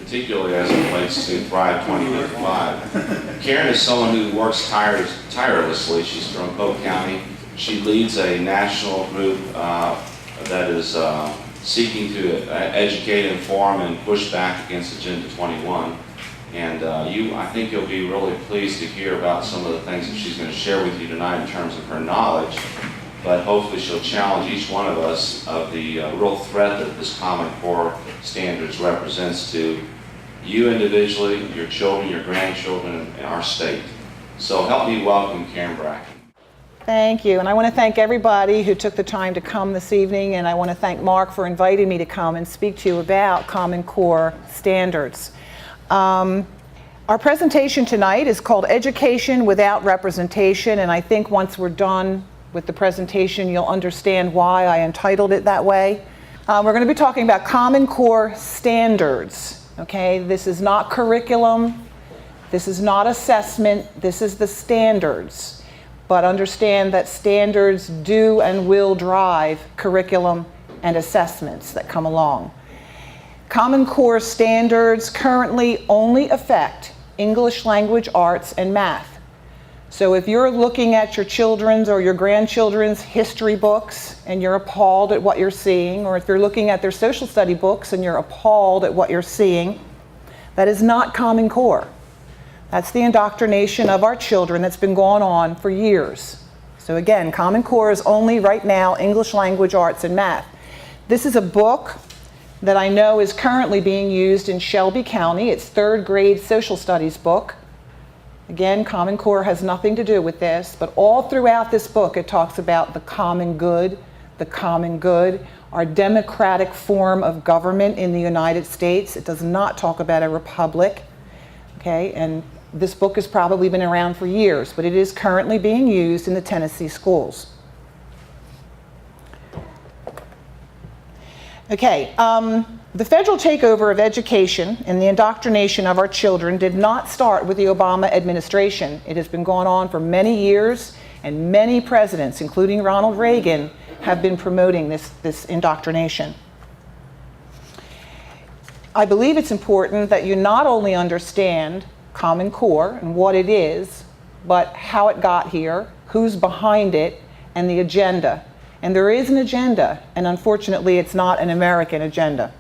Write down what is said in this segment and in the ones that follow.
particularly as it relates to Thrive 2025. Karen is someone who works tirelessly. She's from Polk County. She leads a national group that is seeking to educate, inform, and push back against Agenda 21. And I think you'll be really pleased to hear about some of the things that she's going to share with you tonight in terms of her knowledge. But hopefully she'll challenge each one of us of the real threat that this Common Core standards represents to you individually, your children, your grandchildren, and our state. So help me welcome Karen Bracken. Thank you, and I want to thank everybody who took the time to come this evening, and I want to thank Mark for inviting me to come and speak to you about Common Core standards. Our presentation tonight is called Education Without Representation, and I think once we're done with the presentation, you'll understand why I entitled it that way. We're going to be talking about Common Core standards, okay? This is not curriculum, this is not assessment, this is the standards. But understand that standards do and will drive curriculum and assessments that come along. Common Core standards currently only affect English language arts and math. So if you're looking at your children's or your grandchildren's history books and you're appalled at what you're seeing, or if you're looking at their social study books and you're appalled at what you're seeing, that is not Common Core. That's the indoctrination of our children that's been going on for years. So again, Common Core is only right now English language arts and math. This is a book that I know is currently being used in Shelby County. It's third grade social studies book. Again, Common Core has nothing to do with this, but all throughout this book it talks about the common good, our democratic form of government in the United States. It does not talk about a republic, okay? And this book has probably been around for years, but it is currently being used in the Tennessee schools. Okay, the federal takeover of education and the indoctrination of our children did not start with the Obama administration. It has been going on for many years, and many presidents, including Ronald Reagan, have been promoting this indoctrination. I believe it's important that you not only understand Common Core and what it is, but how it got here, who's behind it, and the agenda. And there is an agenda, and unfortunately it's not an American agenda.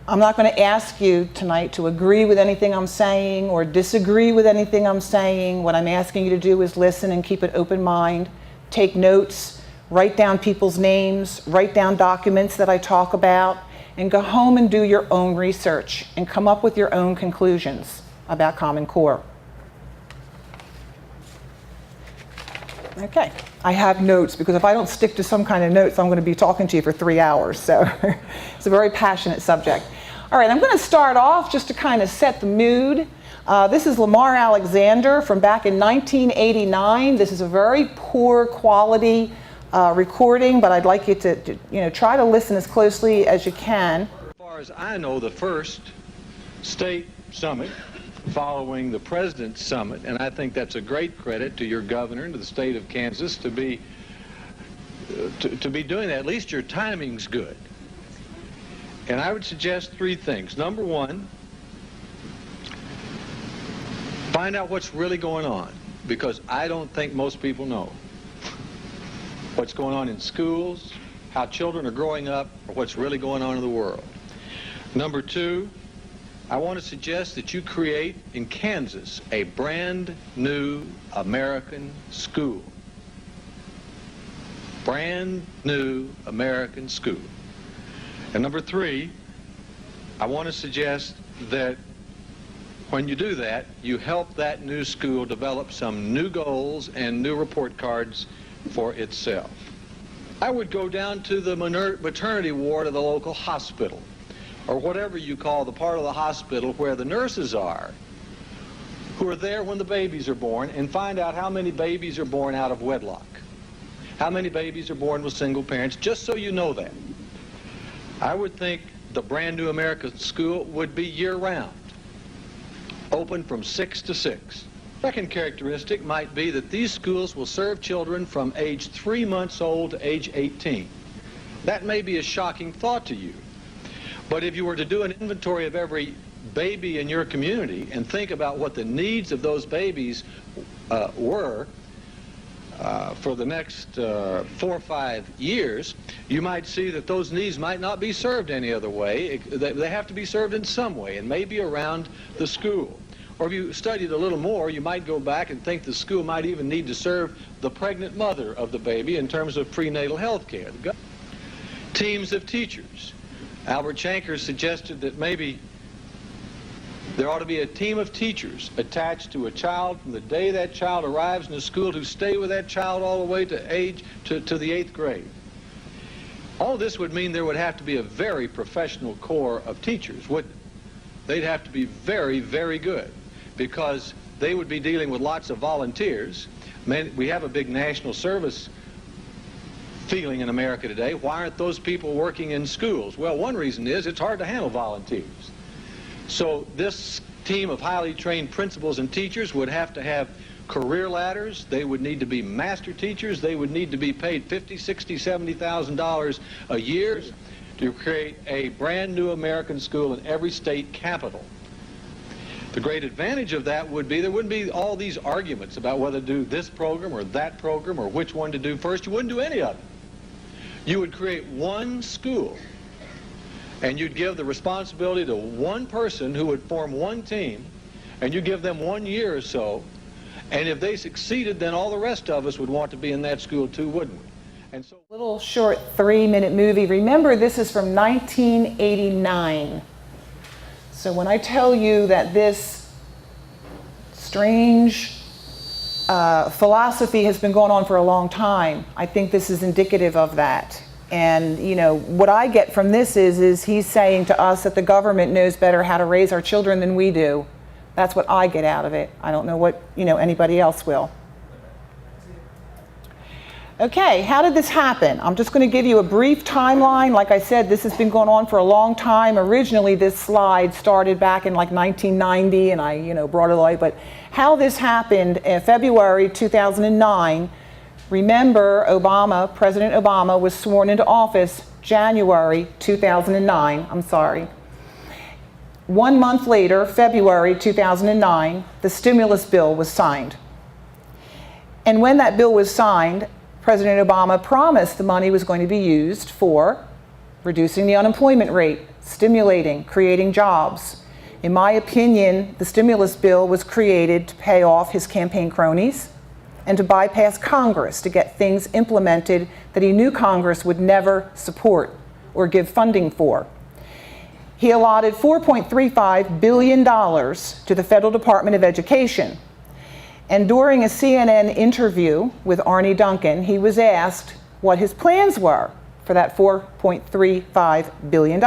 I'm not going to ask you tonight to agree with anything I'm saying or disagree with anything I'm saying. What I'm asking you to do is listen and keep an open mind, take notes, write down people's names, write down documents that I talk about, and go home and do your own research and come up with your own conclusions about Common Core. Okay, I have notes because if I don't stick to some kind of notes, I'm going to be talking to you for 3 hours. So it's a very passionate subject. All right, I'm going to start off just to kind of set the mood. This is Lamar Alexander from back in 1989. This is a very poor quality recording, but I'd like you to try to listen as closely as you can. As far as I know, the first state summit following the President's Summit, and I think that's a great credit to your governor and to the state of Kansas to be doing that. At least your timing's good. And I would suggest 3 things. Number 1, find out what's really going on, because I don't think most people know what's going on in schools, how children are growing up, or what's really going on in the world. Number 2, I want to suggest that you create in Kansas a brand new American school. Brand new American school. And number 3, I want to suggest that when you do that, you help that new school develop some new goals and new report cards for itself. I would go down to the maternity ward of the local hospital, or whatever you call the part of the hospital where the nurses are, who are there when the babies are born, and find out how many babies are born out of wedlock, how many babies are born with single parents, just so you know that. I would think the brand new American school would be year-round, open from 6 to 6. Second characteristic might be that these schools will serve children from age 3 months old to age 18. That may be a shocking thought to you, But if you were to do an inventory of every baby in your community and think about what the needs of those babies were for the next 4 or 5 years, you might see that those needs might not be served any other way. They have to be served in some way, and maybe around the school. Or if you studied a little more, you might go back and think the school might even need to serve the pregnant mother of the baby in terms of prenatal health care. Teams of teachers. Albert Shanker suggested that maybe there ought to be a team of teachers attached to a child from the day that child arrives in the school to stay with that child all the way to the 8th grade. All this would mean there would have to be a very professional corps of teachers, wouldn't it? They'd have to be very, very good, because they would be dealing with lots of volunteers. We have a big national service feeling in America today. Why aren't those people working in schools? Well, one reason is it's hard to handle volunteers. So this team of highly trained principals and teachers would have to have career ladders. They would need to be master teachers. They would need to be paid $50,000, $60,000, $70,000 a year to create a brand new American school in every state capital. The great advantage of that would be there wouldn't be all these arguments about whether to do this program or that program or which one to do first. You wouldn't do any of it. You would create one school, and you'd give the responsibility to one person who would form one team, and you give them 1 year or so, and if they succeeded, then all the rest of us would want to be in that school too, wouldn't we? And so, Little short 3-minute movie. Remember, this is from 1989. So when I tell you that this strange philosophy has been going on for a long time, I think this is indicative of that. And you know, what I get from this is he's saying to us that the government knows better how to raise our children than we do. That's what I get out of it. I don't know what, anybody else will. Okay, how did this happen? I'm just going to give you a brief timeline. Like I said, this has been going on for a long time. Originally, this slide started back in like 1990, and I, brought it alive. But how this happened in February 2009, remember President Obama was sworn into office January 2009. I'm sorry. 1 month later, February 2009, the stimulus bill was signed. And when that bill was signed, President Obama promised the money was going to be used for reducing the unemployment rate, stimulating, creating jobs. In my opinion, the stimulus bill was created to pay off his campaign cronies and to bypass Congress to get things implemented that he knew Congress would never support or give funding for. He allotted $4.35 billion to the Federal Department of Education. And during a CNN interview with Arne Duncan, he was asked what his plans were for that $4.35 billion.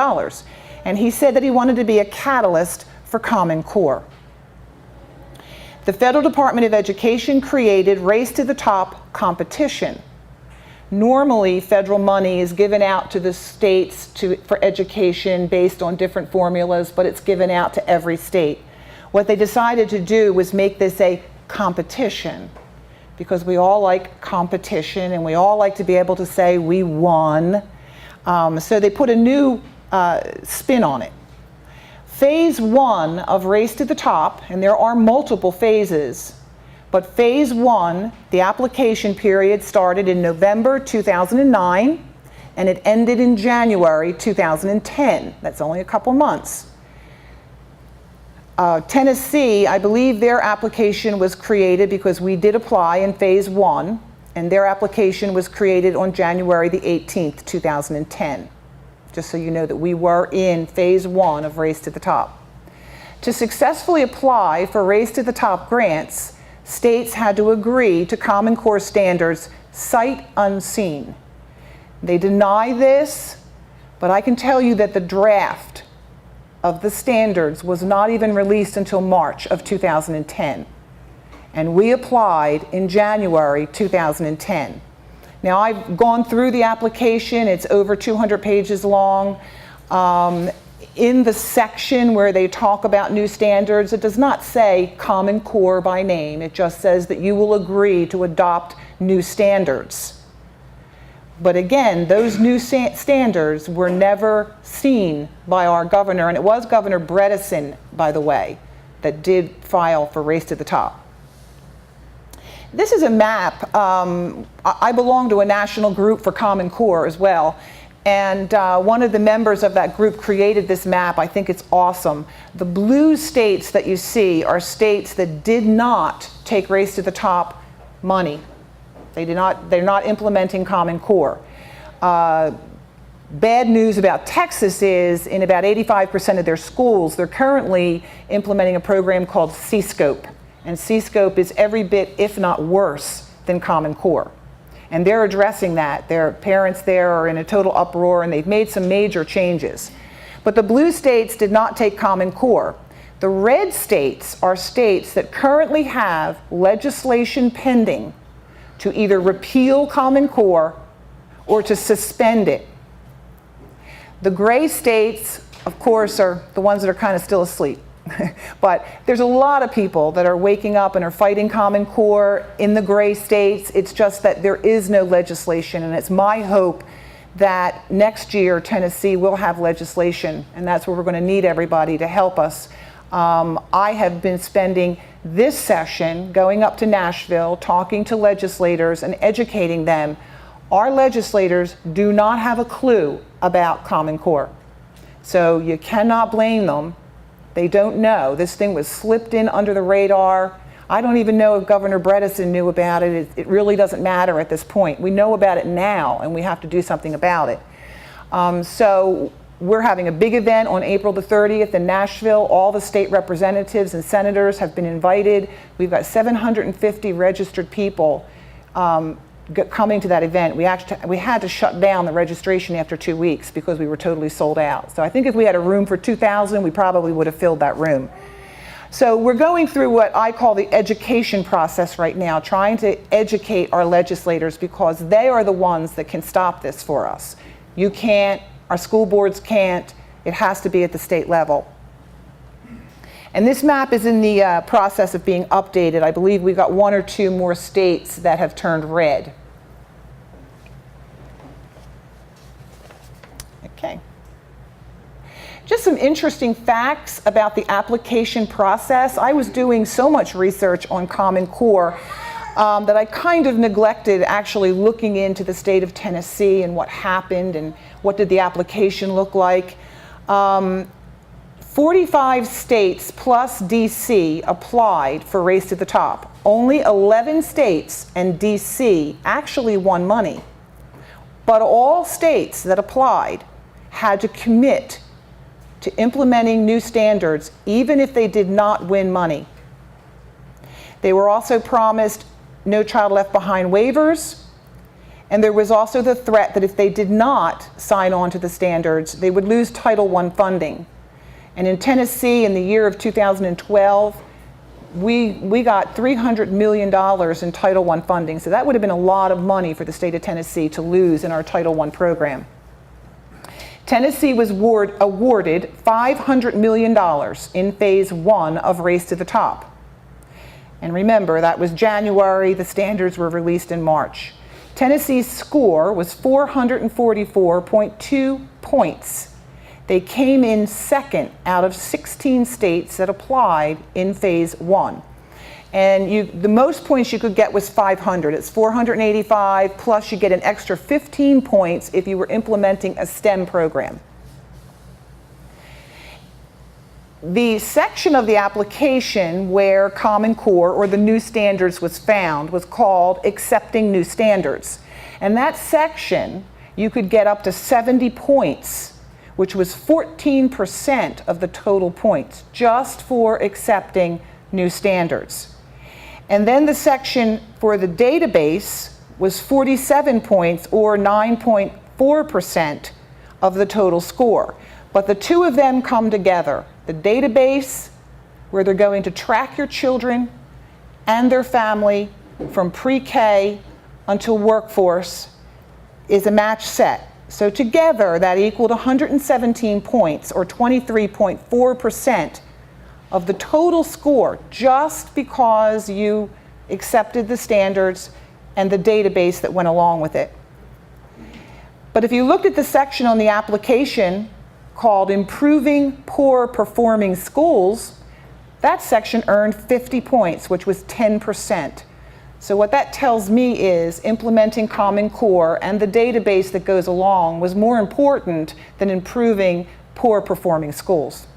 And he said that he wanted to be a catalyst for Common Core. The Federal Department of Education created Race to the Top competition. Normally, federal money is given out to the states for education based on different formulas, but it's given out to every state. What they decided to do was make this a competition, because we all like competition and we all like to be able to say we won. So they put a new spin on it. Phase 1 of Race to the Top, and there are multiple phases, but phase 1, the application period started in November 2009 and it ended in January 2010. That's only a couple months. Tennessee, I believe their application was created because we did apply in phase 1, and their application was created on January the 18th, 2010. Just so you know that we were in phase 1 of Race to the Top. To successfully apply for Race to the Top grants, states had to agree to Common Core standards sight unseen. They deny this, but I can tell you that the draft of the standards was not even released until March of 2010. And we applied in January 2010. Now, I've gone through the application. It's over 200 pages long. In the section where they talk about new standards, it does not say Common Core by name. It just says that you will agree to adopt new standards. But again, those new standards were never seen by our governor, and it was Governor Bredesen, by the way, that did file for Race to the Top. This is a map. I belong to a national group for Common Core as well, and one of the members of that group created this map. I think it's awesome. The blue states that you see are states that did not take Race to the Top money. They're not implementing Common Core. Bad news about Texas is in about 85% of their schools, they're currently implementing a program called C-SCOPE. And C-SCOPE is every bit, if not worse, than Common Core. And they're addressing that. Their parents there are in a total uproar, and they've made some major changes. But the blue states did not take Common Core. The red states are states that currently have legislation pending to either repeal Common Core or to suspend it. The gray states, of course, are the ones that are kind of still asleep. But there's a lot of people that are waking up and are fighting Common Core in the gray states. It's just that there is no legislation, and it's my hope that next year Tennessee will have legislation, and that's where we're going to need everybody to help us. I have been spending this session going up to Nashville, talking to legislators and educating them. Our legislators do not have a clue about Common Core. So you cannot blame them. They don't know. This thing was slipped in under the radar. I don't even know if Governor Bredesen knew about it. It really doesn't matter at this point. We know about it now, and we have to do something about it. So we're having a big event on April the 30th in Nashville. All the state representatives and senators have been invited. We've got 750 registered people coming to that event. We had to shut down the registration after 2 weeks because we were totally sold out. So I think if we had a room for 2,000, we probably would have filled that room. So we're going through what I call the education process right now, trying to educate our legislators because they are the ones that can stop this for us. You can't, our school boards can't, it has to be at the state level. And this map is in the process of being updated. I believe we've got 1 or 2 more states that have turned red. Okay. Just some interesting facts about the application process. I was doing so much research on Common Core that I kind of neglected actually looking into the state of Tennessee and what happened and what did the application look like. 45 states plus DC applied for Race to the Top. Only 11 states and DC actually won money. But all states that applied had to commit to implementing new standards even if they did not win money. They were also promised No Child Left Behind waivers, and there was also the threat that if they did not sign on to the standards, they would lose Title I funding. And in Tennessee, in the year of 2012, we got $300 million in Title I funding, so that would have been a lot of money for the state of Tennessee to lose in our Title I program. Tennessee was awarded $500 million in Phase 1 of Race to the Top. And remember, that was January, the standards were released in March. Tennessee's score was 444.2 points. They came in second out of 16 states that applied in Phase 1. And the most points you could get was 500. It's 485, plus you get an extra 15 points if you were implementing a STEM program. The section of the application where Common Core or the new standards was found was called Accepting New Standards. And that section, you could get up to 70 points, which was 14% of the total points, just for accepting new standards. And then the section for the database was 47 points, or 9.4% of the total score. But the two of them come together. The database, where they're going to track your children and their family from pre-K until workforce, is a match set. So together, that equaled 117 points, or 23.4% of the total score, just because you accepted the standards and the database that went along with it. But if you looked at the section on the application called Improving Poor Performing Schools, that section earned 50 points, which was 10%. So what that tells me is implementing Common Core and the database that goes along was more important than improving poor performing schools.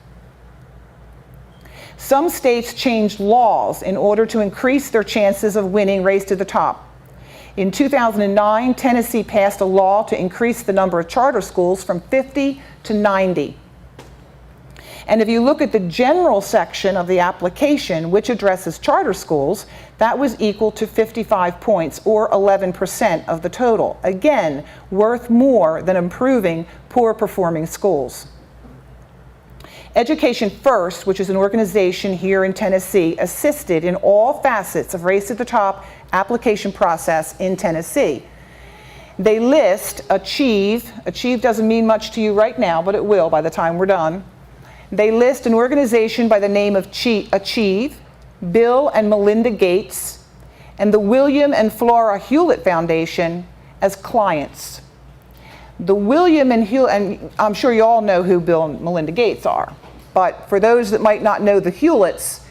Some states changed laws in order to increase their chances of winning Race to the Top. In 2009, Tennessee passed a law to increase the number of charter schools from 50 to 90. And if you look at the general section of the application, which addresses charter schools, that was equal to 55 points, or 11% of the total. Again, worth more than improving poor performing schools. Education First, which is an organization here in Tennessee, assisted in all facets of Race to the Top application process in Tennessee. They list Achieve. Achieve doesn't mean much to you right now, but it will by the time we're done. They list an organization by the name of Achieve, Bill and Melinda Gates, and the William and Flora Hewlett Foundation as clients. The William and Hewlett, and I'm sure you all know who Bill and Melinda Gates are, but for those that might not know the Hewletts,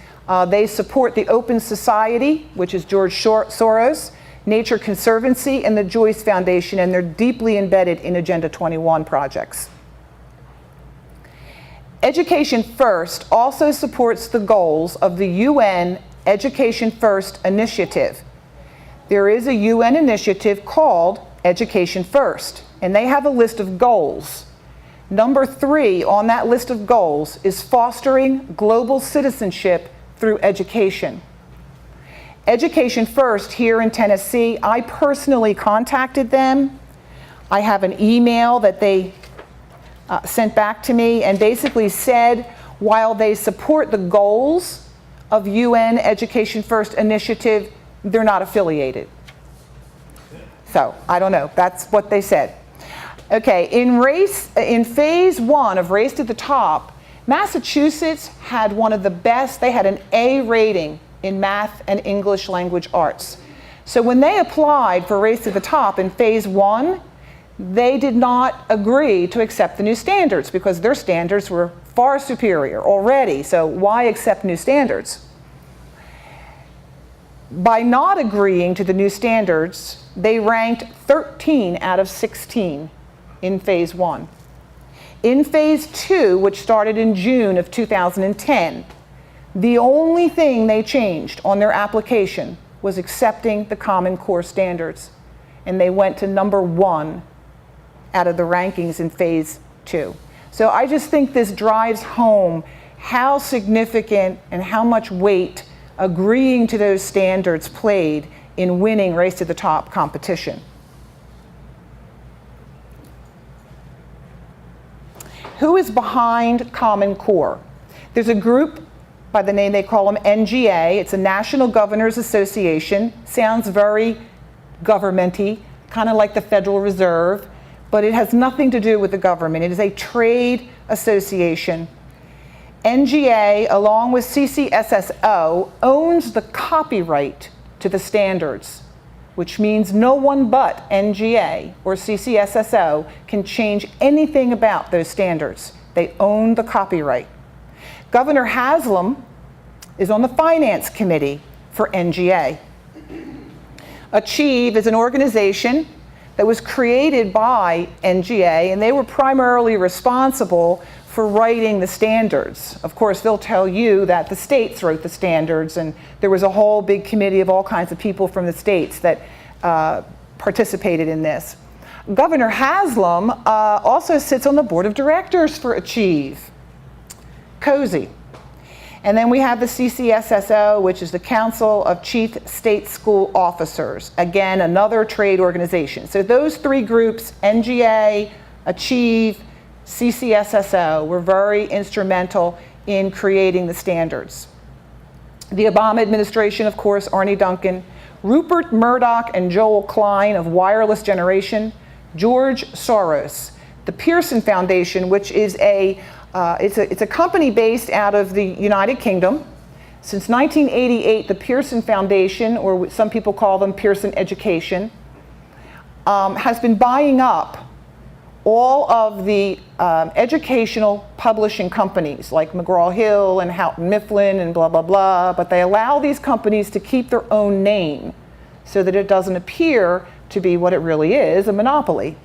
they support the Open Society, which is George Soros, Nature Conservancy, and the Joyce Foundation, and they're deeply embedded in Agenda 21 projects. Education First also supports the goals of the UN Education First initiative. There is a UN initiative called Education First, and they have a list of goals. Number 3 on that list of goals is fostering global citizenship through education. Education First here in Tennessee, I personally contacted them. I have an email that they sent back to me and basically said, while they support the goals of UN Education First initiative, they're not affiliated. So I don't know, that's what they said. Okay, in phase 1 of Race to the Top, Massachusetts had one of the best, they had an A rating in math and English language arts. So when they applied for Race to the Top in phase 1, they did not agree to accept the new standards because their standards were far superior already, so why accept new standards? By not agreeing to the new standards, they ranked 13 out of 16 in phase 1. In phase 2, which started in June of 2010, the only thing they changed on their application was accepting the Common Core standards, and they went to number 1 out of the rankings in phase 2. So I just think this drives home how significant and how much weight agreeing to those standards played in winning Race to the Top competition. Who is behind Common Core? There's a group by the name, they call them NGA. It's a National Governors Association. Sounds very governmenty, kind of like the Federal Reserve, but it has nothing to do with the government. It is a trade association. NGA, along with CCSSO, owns the copyright to the standards, which means no one but NGA or CCSSO can change anything about those standards. They own the copyright. Governor Haslam is on the Finance Committee for NGA. Achieve is an organization that was created by NGA, and they were primarily responsible for writing the standards. Of course, they'll tell you that the states wrote the standards, and there was a whole big committee of all kinds of people from the states that participated in this. Governor Haslam also sits on the board of directors for Achieve. Cozy. And then we have the CCSSO, which is the Council of Chief State School Officers. Again, another trade organization. So those 3 groups, NGA, Achieve, CCSSO, were very instrumental in creating the standards. The Obama administration, of course, Arne Duncan, Rupert Murdoch and Joel Klein of Wireless Generation, George Soros, the Pearson Foundation, which is it's a company based out of the United Kingdom. Since 1988, the Pearson Foundation, or some people call them Pearson Education, has been buying up all of the educational publishing companies like McGraw-Hill and Houghton Mifflin and blah, blah, blah, but they allow these companies to keep their own name so that it doesn't appear to be what it really is, a monopoly.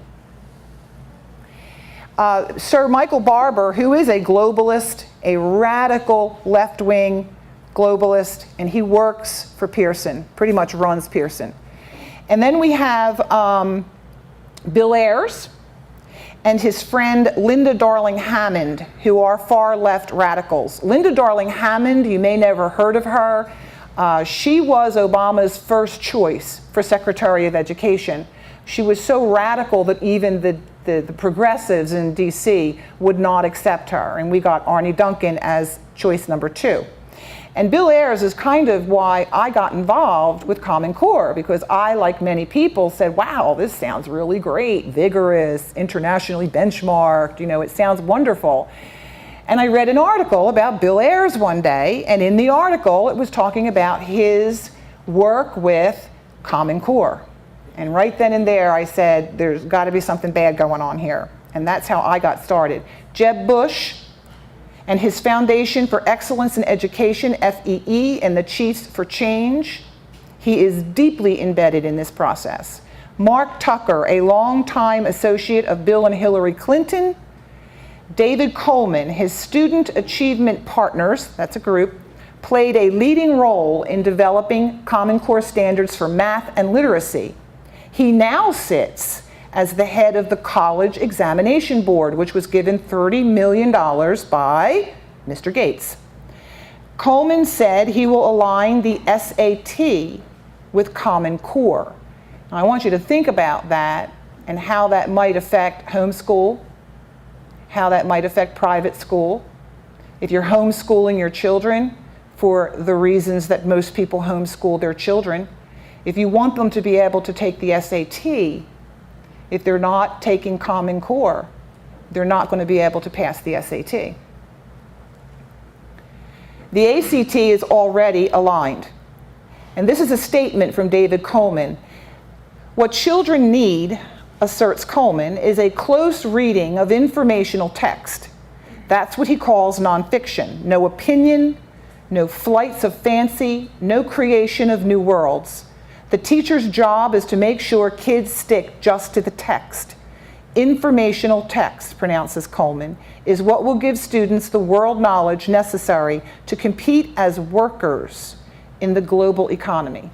Sir Michael Barber, who is a globalist, a radical left-wing globalist, and he works for Pearson, pretty much runs Pearson. And then we have Bill Ayers and his friend Linda Darling Hammond, who are far left radicals. Linda Darling Hammond, you may never heard of her. She was Obama's first choice for Secretary of Education. She was so radical that even the progressives in DC would not accept her, and we got Arne Duncan as choice number 2. And Bill Ayers is kind of why I got involved with Common Core, because I, like many people, said, wow, this sounds really great, vigorous, internationally benchmarked, you know, it sounds wonderful. And I read an article about Bill Ayers one day, and in the article it was talking about his work with Common Core. And right then and there I said, there's got to be something bad going on here. And that's how I got started. Jeb Bush and his Foundation for Excellence in Education, FEE, and the Chiefs for Change, he is deeply embedded in this process. Mark Tucker, a longtime associate of Bill and Hillary Clinton. David Coleman, his Student Achievement Partners, that's a group, played a leading role in developing Common Core standards for math and literacy. He now sits as the head of the College Examination Board, which was given $30 million by Mr. Gates. Coleman said he will align the SAT with Common Core. Now, I want you to think about that and how that might affect homeschool, how that might affect private school. If you're homeschooling your children for the reasons that most people homeschool their children, if you want them to be able to take the SAT, if they're not taking Common Core, they're not going to be able to pass the SAT. The ACT is already aligned. And this is a statement from David Coleman. What children need, asserts Coleman, is a close reading of informational text. That's what he calls nonfiction. No opinion, no flights of fancy, no creation of new worlds. The teacher's job is to make sure kids stick just to the text. Informational text, pronounces Coleman, is what will give students the world knowledge necessary to compete as workers in the global economy.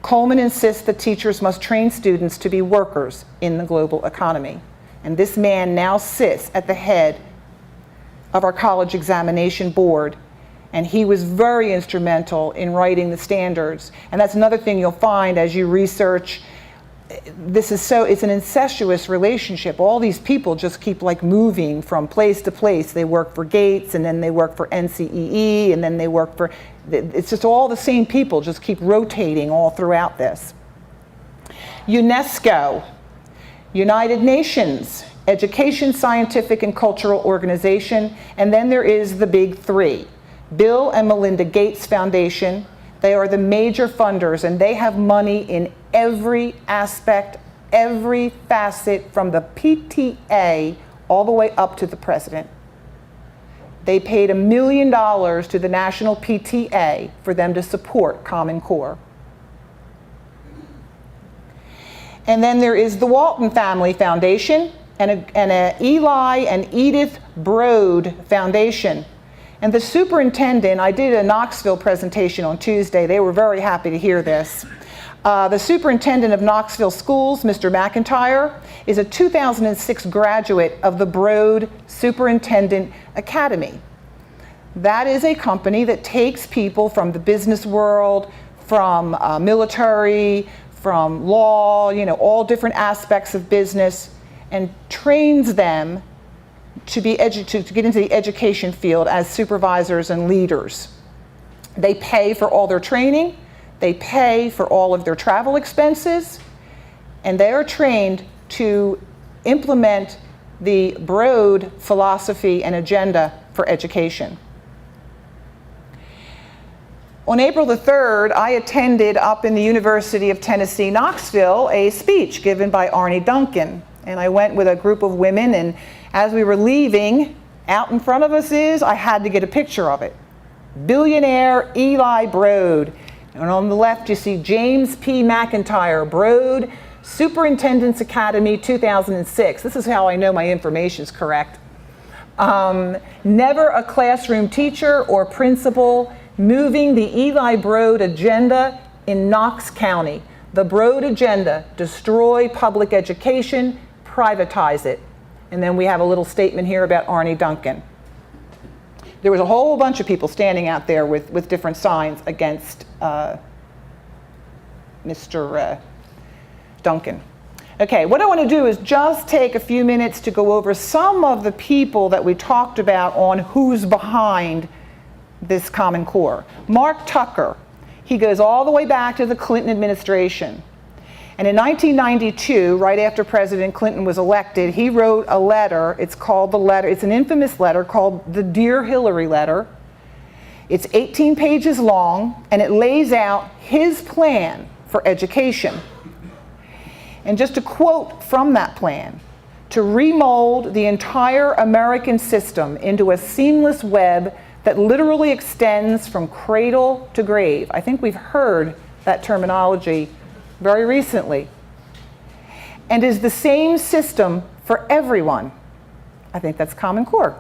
Coleman insists that teachers must train students to be workers in the global economy. And this man now sits at the head of our College Examination Board, and he was very instrumental in writing the standards. And that's another thing you'll find as you research. It's an incestuous relationship. All these people just keep like moving from place to place. They work for Gates, and then they work for NCEE, and then they work for, it's just all the same people just keep rotating all throughout this. UNESCO, United Nations, Education, Scientific, and Cultural Organization, and then there is the big three. Bill and Melinda Gates Foundation. They are the major funders, and they have money in every aspect, every facet, from the PTA all the way up to the president. They paid $1 million to the National PTA for them to support Common Core. And then there is the Walton Family Foundation and a Eli and Edith Broad Foundation. And the superintendent, I did a Knoxville presentation on Tuesday. They were very happy to hear this. The superintendent of Knoxville Schools, Mr. McIntyre, is a 2006 graduate of the Broad Superintendent Academy. That is a company that takes people from the business world, from military, from law, you know, all different aspects of business, and trains them to get into the education field as supervisors and leaders. They pay for all their training, they pay for all of their travel expenses, and they are trained to implement the Broad philosophy and agenda for education. On April the 3rd, I attended up in the University of Tennessee, Knoxville, a speech given by Arne Duncan. And I went with a group of women, and as we were leaving, out in front of us I had to get a picture of it. Billionaire Eli Broad. And on the left, you see James P. McIntyre, Broad Superintendent's Academy, 2006. This is how I know my information is correct. Never a classroom teacher or principal, moving the Eli Broad agenda in Knox County. The Broad agenda: destroy public education, privatize it. And then we have a little statement here about Arne Duncan. There was a whole bunch of people standing out there with different signs against Mr. Duncan. Okay, what I want to do is just take a few minutes to go over some of the people that we talked about on who's behind this Common Core. Mark Tucker, he goes all the way back to the Clinton administration. And in 1992, right after President Clinton was elected, he wrote a letter. It's called the letter, it's an infamous letter called the Dear Hillary letter. It's 18 pages long, and it lays out his plan for education. And just a quote from that plan: to remold the entire American system into a seamless web that literally extends from cradle to grave. I think we've heard that terminology very recently. And is the same system for everyone. I think that's Common Core.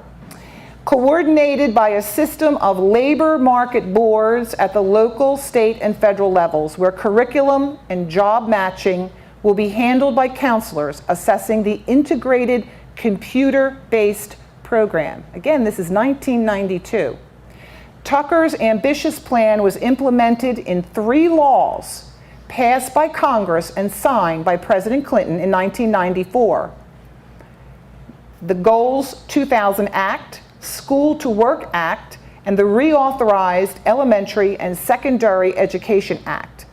Coordinated by a system of labor market boards at the local, state, and federal levels, where curriculum and job matching will be handled by counselors assessing the integrated computer-based program. Again, this is 1992. Tucker's ambitious plan was implemented in 3 laws passed by Congress and signed by President Clinton in 1994. The Goals 2000 Act, School to Work Act, and the reauthorized Elementary and Secondary Education Act.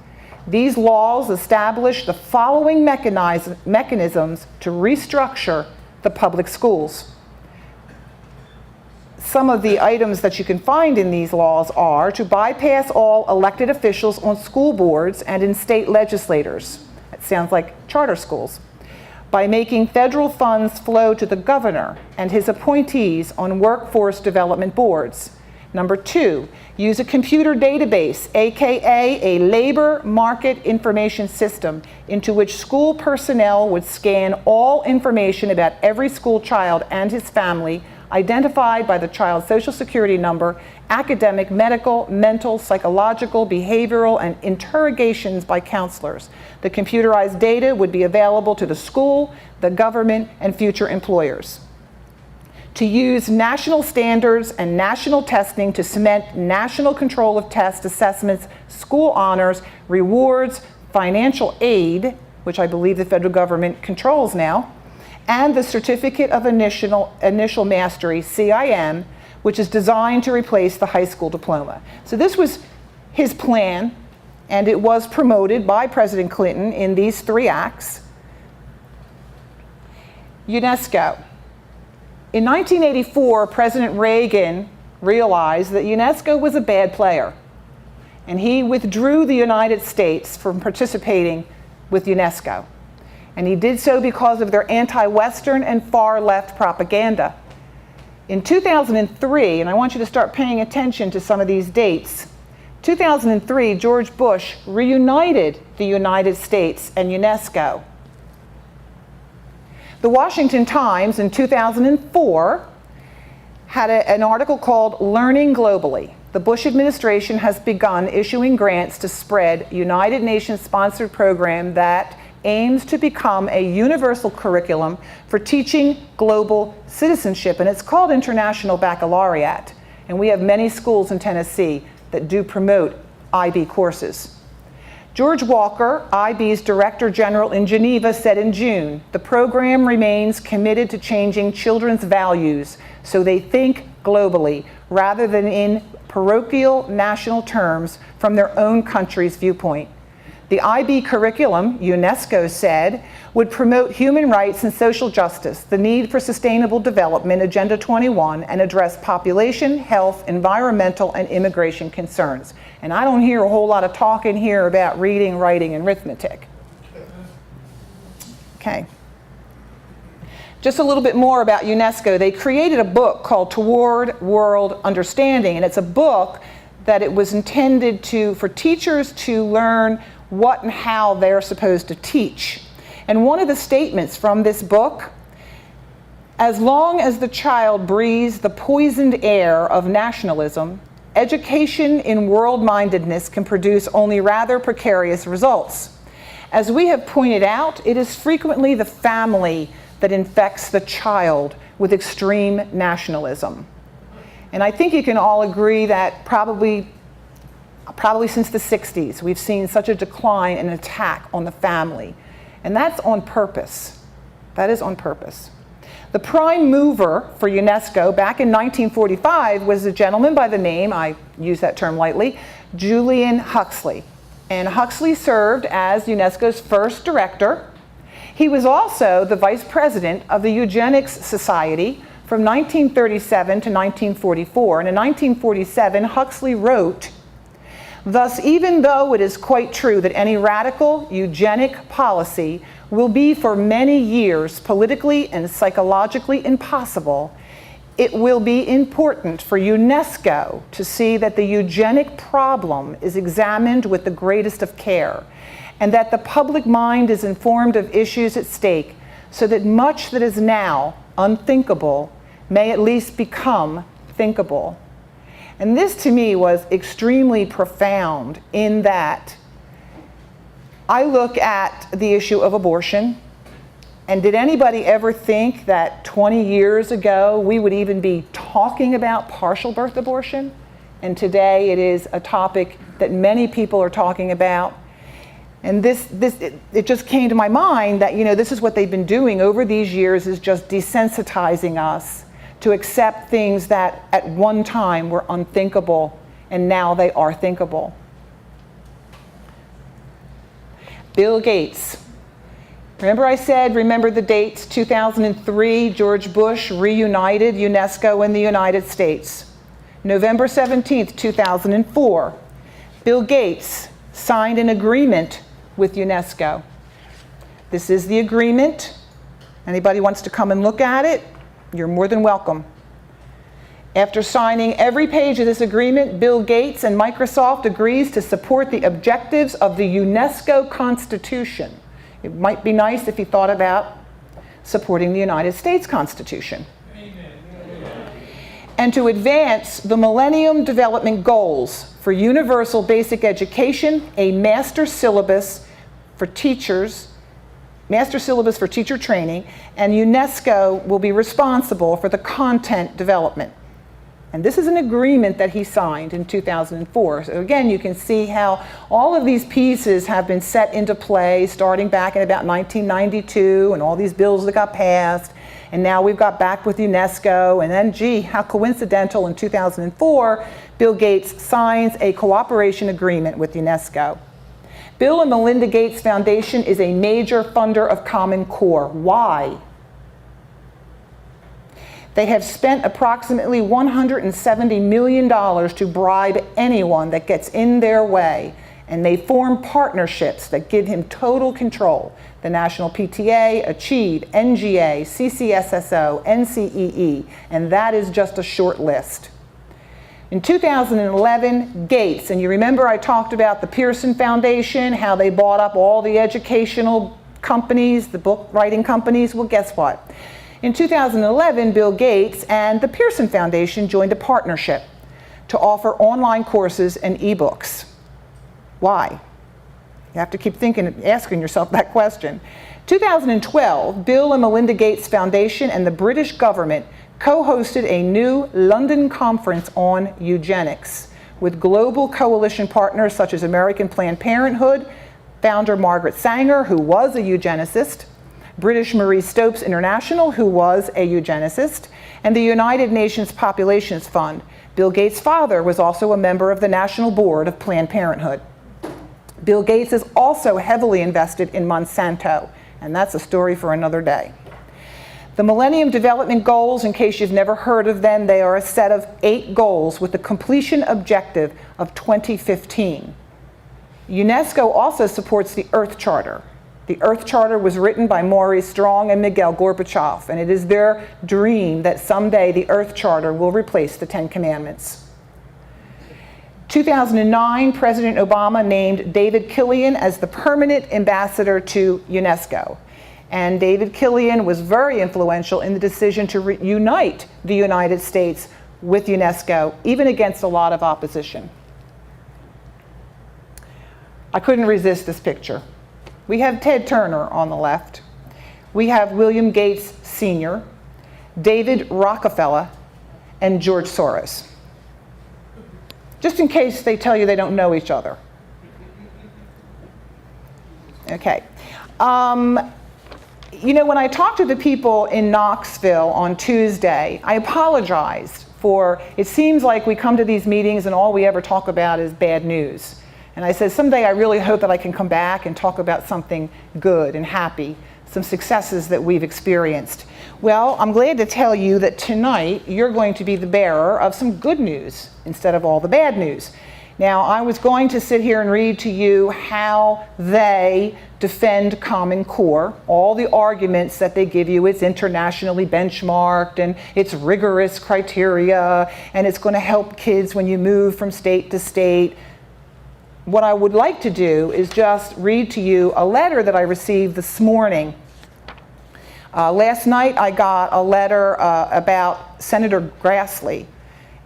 These laws establish the following mechanisms to restructure the public schools. Some of the items that you can find in these laws are to bypass all elected officials on school boards and in state legislators. That sounds like charter schools. By making federal funds flow to the governor and his appointees on workforce development boards. Number 2, use a computer database, AKA a labor market information system, into which school personnel would scan all information about every school child and his family, identified by the child's social security number, academic, medical, mental, psychological, behavioral, and interrogations by counselors. The computerized data would be available to the school, the government, and future employers. To use national standards and national testing to cement national control of test assessments, school honors, rewards, financial aid, which I believe the federal government controls now, and the Certificate of Initial Mastery, CIM, which is designed to replace the high school diploma. So this was his plan, and it was promoted by President Clinton in these 3 acts. UNESCO. In 1984, President Reagan realized that UNESCO was a bad player, and he withdrew the United States from participating with UNESCO. And he did so because of their anti-Western and far-left propaganda. In 2003, and I want you to start paying attention to some of these dates, 2003, George Bush reunited the United States and UNESCO. The Washington Times in 2004 had an article called Learning Globally. The Bush administration has begun issuing grants to spread United Nations-sponsored program that aims to become a universal curriculum for teaching global citizenship, and it's called International Baccalaureate. And we have many schools in Tennessee that do promote IB courses. George Walker, IB's Director General in Geneva, said in June, the program remains committed to changing children's values so they think globally rather than in parochial national terms from their own country's viewpoint. The IB curriculum, UNESCO said, would promote human rights and social justice, the need for sustainable development, Agenda 21, and address population, health, environmental, and immigration concerns. And I don't hear a whole lot of talk in here about reading, writing, and arithmetic. Okay. Just a little bit more about UNESCO. They created a book called Toward World Understanding, and it's a book that it was intended for teachers to learn what and how they're supposed to teach. And one of the statements from this book, as long as the child breathes the poisoned air of nationalism, education in world-mindedness can produce only rather precarious results. As we have pointed out, it is frequently the family that infects the child with extreme nationalism. And I think you can all agree that probably since the 60s, we've seen such a decline and attack on the family. And that's on purpose. That is on purpose. The prime mover for UNESCO back in 1945 was a gentleman by the name, I use that term lightly, Julian Huxley. And Huxley served as UNESCO's first director. He was also the vice president of the Eugenics Society from 1937 to 1944. And in 1947, Huxley wrote, "Thus, even though it is quite true that any radical eugenic policy will be for many years politically and psychologically impossible, it will be important for UNESCO to see that the eugenic problem is examined with the greatest of care, and that the public mind is informed of issues at stake, so that much that is now unthinkable may at least become thinkable." And this to me was extremely profound in that I look at the issue of abortion, and did anybody ever think that 20 years ago we would even be talking about partial birth abortion? And today it is a topic that many people are talking about. And it just came to my mind that, this is what they've been doing over these years, is just desensitizing us to accept things that at one time were unthinkable, and now they are thinkable. Bill Gates. Remember I said, remember the dates, 2003, George Bush reunited UNESCO and the United States. November 17th, 2004, Bill Gates signed an agreement with UNESCO. This is the agreement. Anybody wants to come and look at it, you're more than welcome. After signing every page of this agreement, Bill Gates and Microsoft agrees to support the objectives of the UNESCO Constitution. It might be nice if you thought about supporting the United States Constitution. Amen. And to advance the Millennium Development Goals for universal basic education, a master syllabus for teachers, master syllabus for teacher training, and UNESCO will be responsible for the content development. And this is an agreement that he signed in 2004. So again, you can see how all of these pieces have been set into play starting back in about 1992, and all these bills that got passed. And now we've got back with UNESCO, and then, gee, how coincidental, in 2004, Bill Gates signs a cooperation agreement with UNESCO. Bill and Melinda Gates Foundation is a major funder of Common Core. Why? They have spent approximately $170 million to bribe anyone that gets in their way, and they form partnerships that give him total control. The National PTA, Achieve, NGA, CCSSO, NCEE, and that is just a short list. In 2011, Gates, and you remember I talked about the Pearson Foundation, how they bought up all the educational companies, the book writing companies. Well, guess what? In 2011, Bill Gates and the Pearson Foundation joined a partnership to offer online courses and ebooks. Why? You have to keep asking yourself that question. 2012, Bill and Melinda Gates Foundation and the British government co-hosted a new London conference on eugenics with global coalition partners such as American Planned Parenthood, founder Margaret Sanger, who was a eugenicist, British Marie Stopes International, who was a eugenicist, and the United Nations Populations Fund. Bill Gates' father was also a member of the National Board of Planned Parenthood. Bill Gates is also heavily invested in Monsanto, and that's a story for another day. The Millennium Development Goals, in case you've never heard of them, they are a set of 8 goals with the completion objective of 2015. UNESCO also supports the Earth Charter. The Earth Charter was written by Maurice Strong and Mikhail Gorbachev, and it is their dream that someday the Earth Charter will replace the Ten Commandments. 2009, President Obama named David Killian as the permanent ambassador to UNESCO. And David Killian was very influential in the decision to reunite the United States with UNESCO, even against a lot of opposition. I couldn't resist this picture. We have Ted Turner on the left. We have William Gates Sr., David Rockefeller, and George Soros. Just in case they tell you they don't know each other. Okay. You know, when I talked to the people in Knoxville on Tuesday, I apologized for, it seems like we come to these meetings and all we ever talk about is bad news. And I said, someday I really hope that I can come back and talk about something good and happy, some successes that we've experienced. Well, I'm glad to tell you that tonight you're going to be the bearer of some good news instead of all the bad news. Now, I was going to sit here and read to you how they defend Common Core, all the arguments that they give you. It's internationally benchmarked and it's rigorous criteria and it's going to help kids when you move from state to state. What I would like to do is just read to you a letter that I received this morning. Last night I got a letter about Senator Grassley,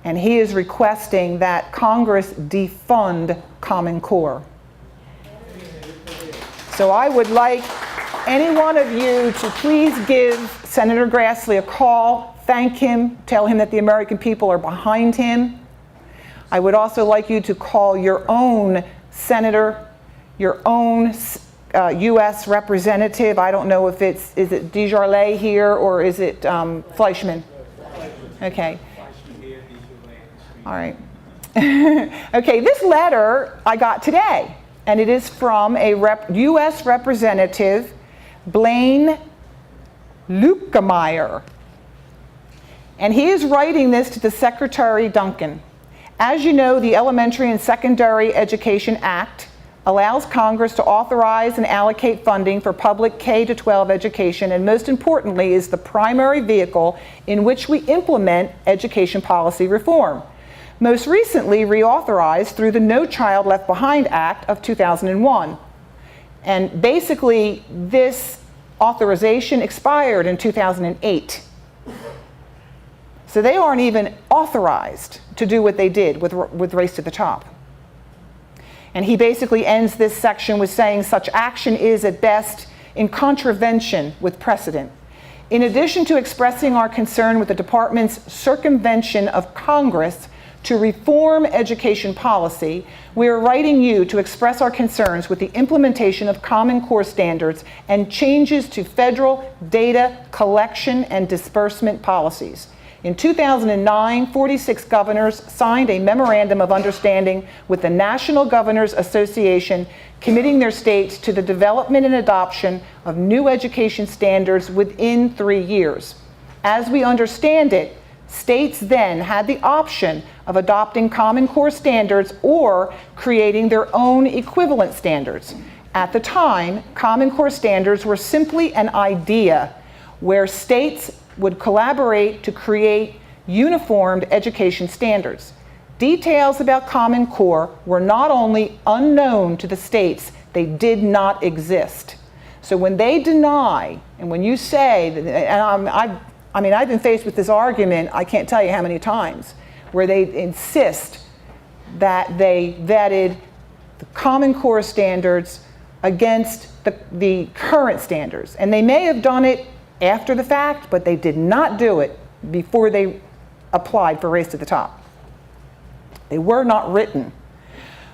and he is requesting that Congress defund Common Core. So I would like any one of you to please give Senator Grassley a call, thank him, tell him that the American people are behind him. I would also like you to call your own senator, your own U.S. representative. I don't know if is it Desjardins here or is it Fleischman? Okay. All right. Okay, this letter I got today, and it is from a U.S. Representative, Blaine Luetkemeyer. And he is writing this to the Secretary Duncan. As you know, the Elementary and Secondary Education Act allows Congress to authorize and allocate funding for public K-12 education, and most importantly is the primary vehicle in which we implement education policy reform. Most recently reauthorized through the No Child Left Behind Act of 2001. And basically, this authorization expired in 2008. So they aren't even authorized to do what they did with Race to the Top. And he basically ends this section with saying such action is at best in contravention with precedent. In addition to expressing our concern with the department's circumvention of Congress to reform education policy, we are writing you to express our concerns with the implementation of Common Core standards and changes to federal data collection and disbursement policies. In 2009, 46 governors signed a memorandum of understanding with the National Governors Association, committing their states to the development and adoption of new education standards within 3 years. As we understand it, states then had the option of adopting Common Core standards or creating their own equivalent standards. At the time, Common Core standards were simply an idea where states would collaborate to create uniformed education standards. Details about Common Core were not only unknown to the states, they did not exist. So when they deny, and when you say, and I've been faced with this argument, I can't tell you how many times, where they insist that they vetted the Common Core standards against the current standards. And they may have done it after the fact, but they did not do it before they applied for Race to the Top. They were not written.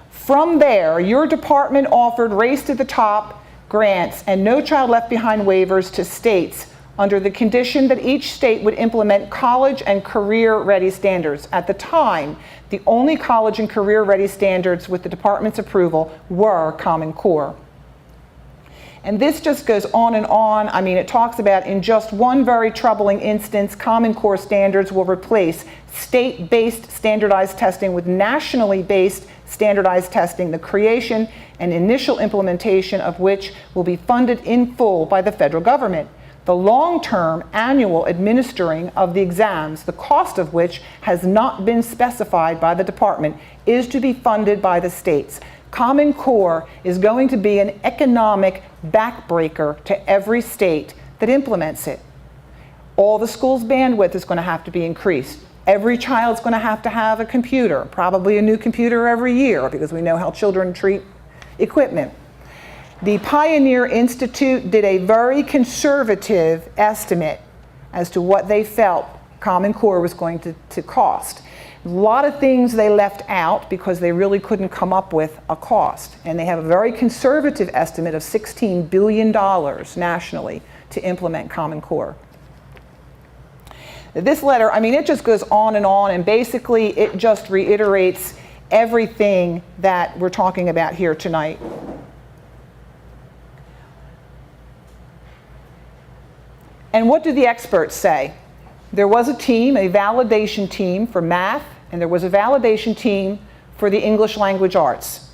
From there, your department offered Race to the Top grants and No Child Left Behind waivers to states under the condition that each state would implement college and career-ready standards. At the time, the only college and career-ready standards with the department's approval were Common Core. And this just goes on and on. I mean, it talks about in just one very troubling instance, Common Core standards will replace state-based standardized testing with nationally based standardized testing, the creation and initial implementation of which will be funded in full by the federal government. The long-term annual administering of the exams, the cost of which has not been specified by the department, is to be funded by the states. Common Core is going to be an economic backbreaker to every state that implements it. All the schools' bandwidth is going to have to be increased. Every child's going to have a computer, probably a new computer every year, because we know how children treat equipment. The Pioneer Institute did a very conservative estimate as to what they felt Common Core was going to cost. A lot of things they left out because they really couldn't come up with a cost. And they have a very conservative estimate of $16 billion nationally to implement Common Core. This letter, I mean, it just goes on, and basically it just reiterates everything that we're talking about here tonight. And what do the experts say? There was a team, a validation team for math, and there was a validation team for the English language arts.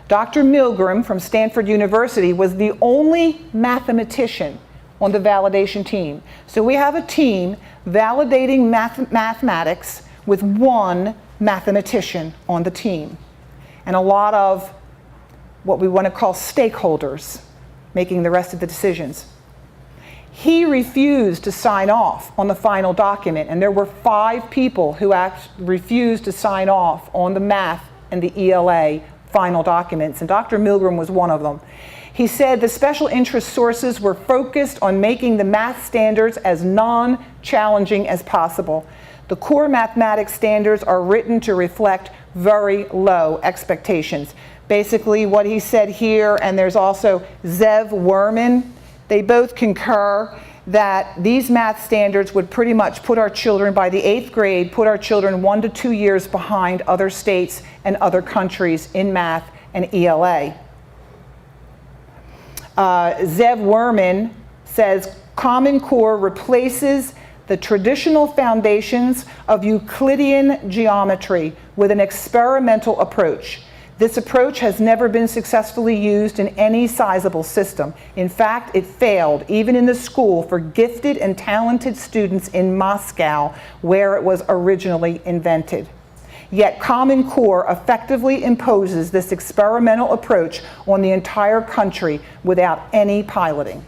Dr. Milgram from Stanford University was the only mathematician on the validation team. So we have a team validating mathematics with one mathematician on the team, and a lot of what we want to call stakeholders making the rest of the decisions. He refused to sign off on the final document, and there were 5 people who refused to sign off on the math and the ELA final documents, and Dr. Milgram was one of them. He said the special interest sources were focused on making the math standards as non-challenging as possible. The core mathematics standards are written to reflect very low expectations. Basically what he said here, and there's also Zev Werman, they both concur that these math standards would pretty much put our children, by the 8th grade, put our children 1 to 2 years behind other states and other countries in math and ELA. Zev Werman says Common Core replaces the traditional foundations of Euclidean geometry with an experimental approach. This approach has never been successfully used in any sizable system. In fact, it failed even in the school for gifted and talented students in Moscow, where it was originally invented. Yet Common Core effectively imposes this experimental approach on the entire country without any piloting.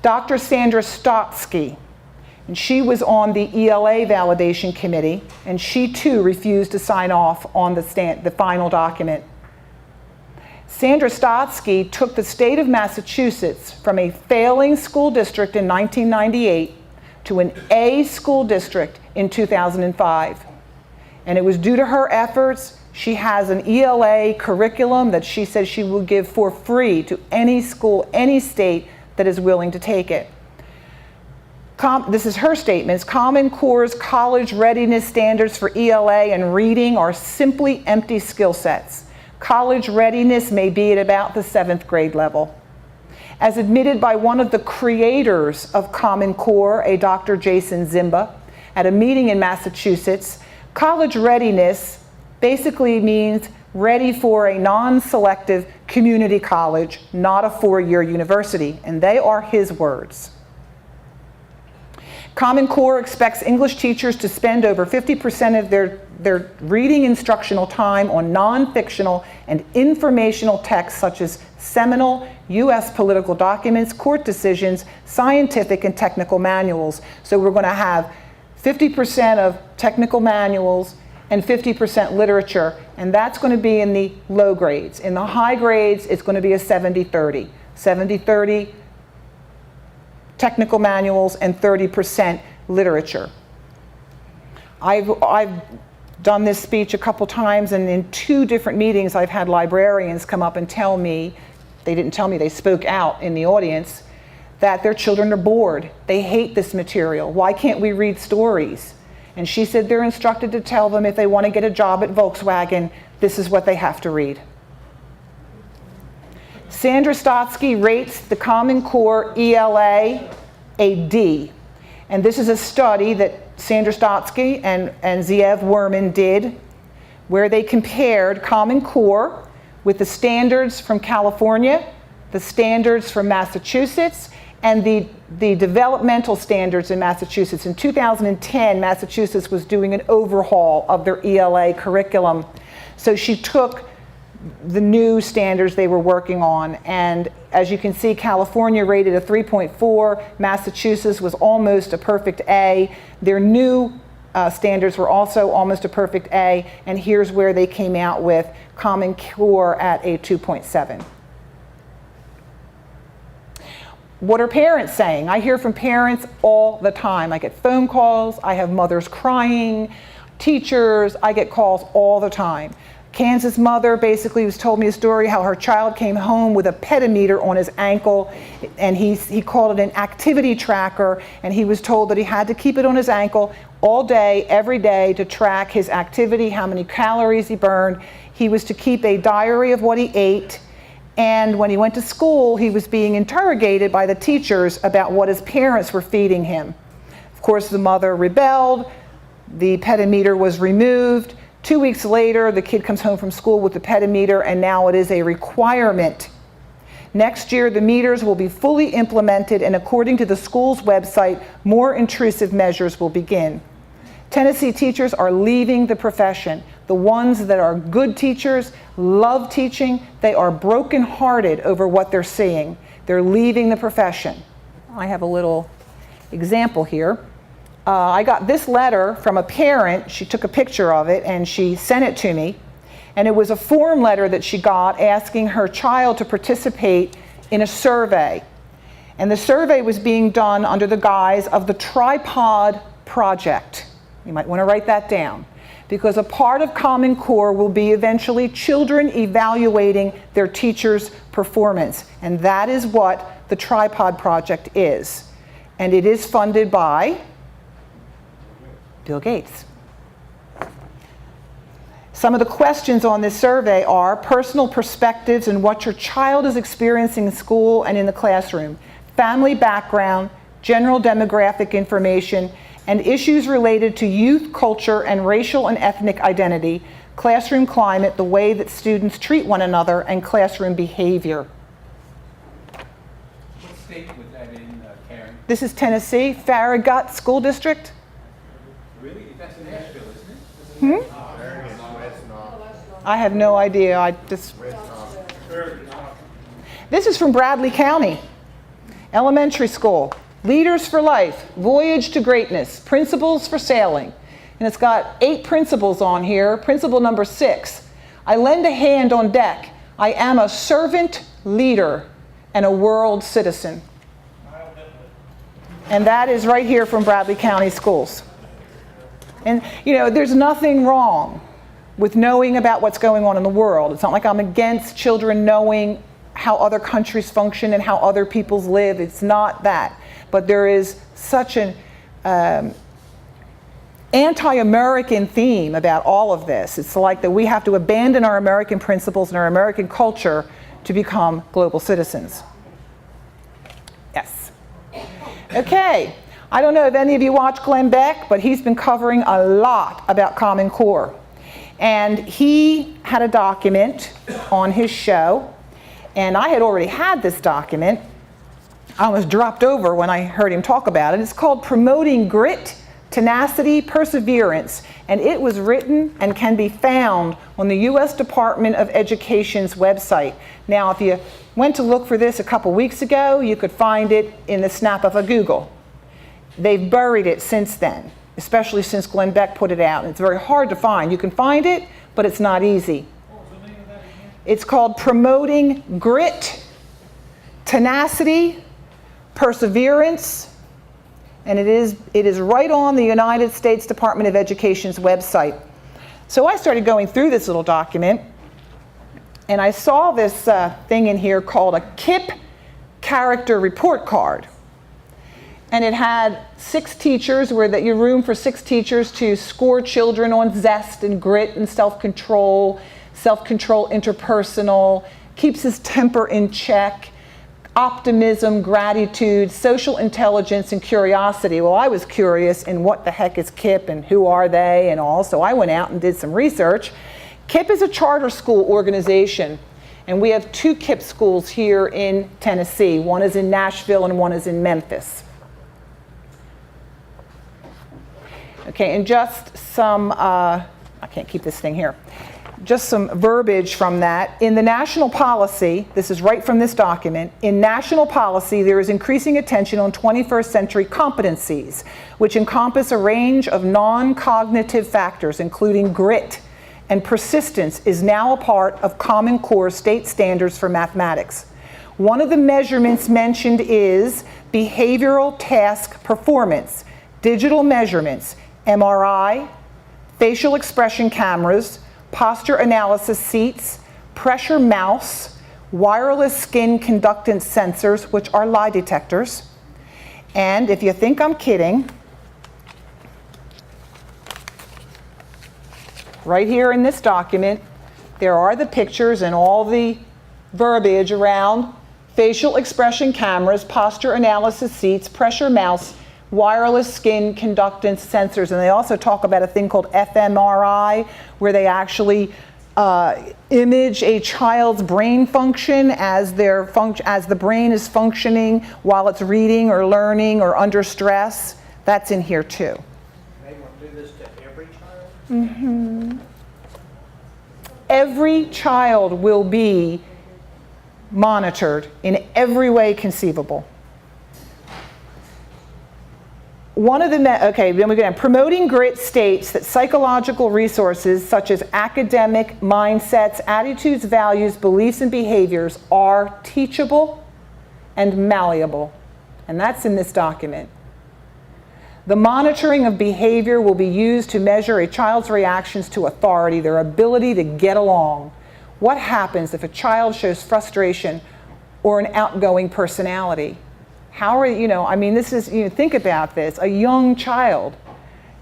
Dr. Sandra Stotsky, and she was on the ELA validation committee, and she too refused to sign off on the final document. Sandra Stotsky took the state of Massachusetts from a failing school district in 1998 to an A school district in 2005. And it was due to her efforts. She has an ELA curriculum that she says she will give for free to any school, any state that is willing to take it. This is her statements. Common Core's college readiness standards for ELA and reading are simply empty skill sets. College readiness may be at about the 7th grade level. As admitted by one of the creators of Common Core, a Dr. Jason Zimba, at a meeting in Massachusetts, college readiness basically means ready for a non-selective community college, not a 4-year university, and they are his words. Common Core expects English teachers to spend over 50% of their reading instructional time on non-fictional and informational texts such as seminal U.S. political documents, court decisions, scientific and technical manuals. So we're going to have 50% of technical manuals and 50% literature, and that's going to be in the low grades. In the high grades, it's going to be a 70-30. 70-30 technical manuals and 30% literature. I've done this speech a couple times, and in 2 different meetings I've had librarians come up and tell me, they didn't tell me, they spoke out in the audience, that their children are bored. They hate this material. Why can't we read stories? And she said they're instructed to tell them if they want to get a job at Volkswagen, this is what they have to read. Sandra Stotsky rates the Common Core ELA a D. And this is a study that Sandra Stotsky and Zeev Werman did, where they compared Common Core with the standards from California, the standards from Massachusetts, and the developmental standards in Massachusetts. In 2010, Massachusetts was doing an overhaul of their ELA curriculum. So she took the new standards they were working on, and as you can see, California rated a 3.4, Massachusetts was almost a perfect A. Their new standards were also almost a perfect A, and here's where they came out with Common Core at a 2.7. What are parents saying? I hear from parents all the time. I get phone calls, I have mothers crying, teachers, I get calls all the time. Kansas mother basically was told me a story how her child came home with a pedimeter on his ankle, and he called it an activity tracker, and he was told that he had to keep it on his ankle all day, every day, to track his activity, how many calories he burned. He was to keep a diary of what he ate, and when he went to school, he was being interrogated by the teachers about what his parents were feeding him. Of course, the mother rebelled, the pedimeter was removed. 2 weeks later, the kid comes home from school with the pedimeter, and now it is a requirement. Next year, the meters will be fully implemented, and according to the school's website, more intrusive measures will begin. Tennessee teachers are leaving the profession. The ones that are good teachers, love teaching, they are brokenhearted over what they're seeing. They're leaving the profession. I have a little example here. I got this letter from a parent. She took a picture of it and she sent it to me. And it was a form letter that she got asking her child to participate in a survey. And the survey was being done under the guise of the Tripod Project. You might want to write that down, because a part of Common Core will be eventually children evaluating their teachers' performance. And that is what the Tripod Project is. And it is funded by Bill Gates. Some of the questions on this survey are personal perspectives and what your child is experiencing in school and in the classroom, family background, general demographic information, and issues related to youth culture and racial and ethnic identity, classroom climate, the way that students treat one another, and classroom behavior. What state was that in, Karen? This is Tennessee, Farragut School District. Really? That's in Nashville, isn't it? I have no idea. This is from Bradley County Elementary School. Leaders for Life, Voyage to Greatness, Principles for Sailing. And it's got 8 principles on here. Principle number 6, I lend a hand on deck. I am a servant leader and a world citizen. And that is right here from Bradley County Schools. And you know, there's nothing wrong with knowing about what's going on in the world. It's not like I'm against children knowing how other countries function and how other peoples live. It's not that. But there is such an anti-American theme about all of this. It's like that we have to abandon our American principles and our American culture to become global citizens. Yes. Okay. I don't know if any of you watch Glenn Beck, but he's been covering a lot about Common Core. And he had a document on his show, and I had already had this document. I almost dropped over when I heard him talk about it. It's called Promoting Grit, Tenacity, Perseverance, and it was written and can be found on the U.S. Department of Education's website. Now, if you went to look for this a couple weeks ago, you could find it in the snap of a Google. They've buried it since then, especially since Glenn Beck put it out. And it's very hard to find. You can find it, but it's not easy. It's called Promoting Grit, Tenacity, Perseverance, and it is right on the United States Department of Education's website. So I started going through this little document, and I saw this thing in here called a KIPP character report card. And it had 6 teachers, your room for 6 teachers to score children on zest and grit and self-control interpersonal, keeps his temper in check, optimism, gratitude, social intelligence, and curiosity. Well, I was curious in what the heck is KIPP and who are they and all, so I went out and did some research. KIPP is a charter school organization, and we have 2 KIPP schools here in Tennessee. One is in Nashville and one is in Memphis. Okay, and just some, I can't keep this thing here. Just some verbiage from that. In the national policy, this is right from this document, in national policy there is increasing attention on 21st century competencies, which encompass a range of non-cognitive factors, including grit and persistence is now a part of Common Core state standards for mathematics. One of the measurements mentioned is behavioral task performance, digital measurements, MRI, facial expression cameras, posture analysis seats, pressure mouse, wireless skin conductance sensors, which are lie detectors. And if you think I'm kidding, right here in this document, there are the pictures and all the verbiage around facial expression cameras, posture analysis seats, pressure mouse, wireless skin conductance sensors. And they also talk about a thing called fMRI, where they actually image a child's brain function as the brain is functioning while it's reading or learning or under stress. That's in here too. They want to do this to every child? Mm-hmm. Every child will be monitored in every way conceivable. One of the, okay, then we go down. Promoting grit states that psychological resources such as academic mindsets, attitudes, values, beliefs, and behaviors are teachable and malleable. And that's in this document. The monitoring of behavior will be used to measure a child's reactions to authority, their ability to get along. What happens if a child shows frustration or an outgoing personality? How are, I mean, this is, think about this, a young child,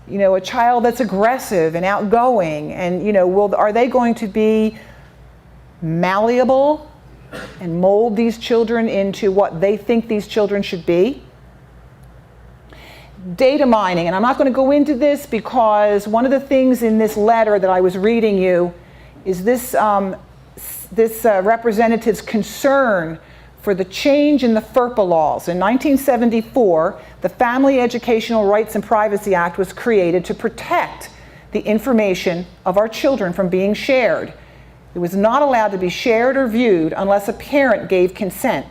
a child that's aggressive and outgoing, and, are they going to be malleable and mold these children into what they think these children should be? Data mining, and I'm not going to go into this because one of the things in this letter that I was reading you is this, representative's concern for the change in the FERPA laws. In 1974, the Family Educational Rights and Privacy Act was created to protect the information of our children from being shared. It was not allowed to be shared or viewed unless a parent gave consent.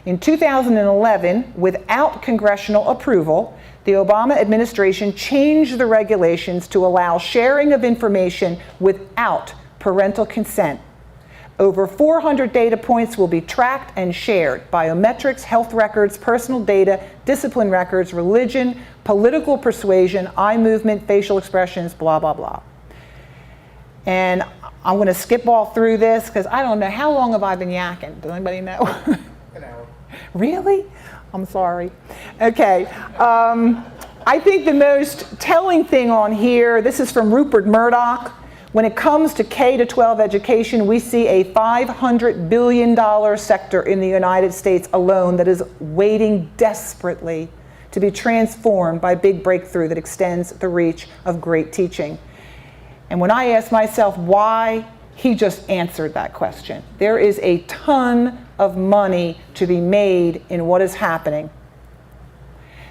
In 2011, without congressional approval, the Obama administration changed the regulations to allow sharing of information without parental consent. Over 400 data points will be tracked and shared: biometrics, health records, personal data, discipline records, religion, political persuasion, eye movement, facial expressions, blah, blah, blah. And I'm going to skip all through this because I don't know. How long have I been yakking? Does anybody know? An hour. Really? I'm sorry. Okay. I think the most telling thing on here, this is from Rupert Murdoch. When it comes to K-12 education, we see a $500 billion sector in the United States alone that is waiting desperately to be transformed by big breakthrough that extends the reach of great teaching. And when I ask myself why, he just answered that question. There is a ton of money to be made in what is happening.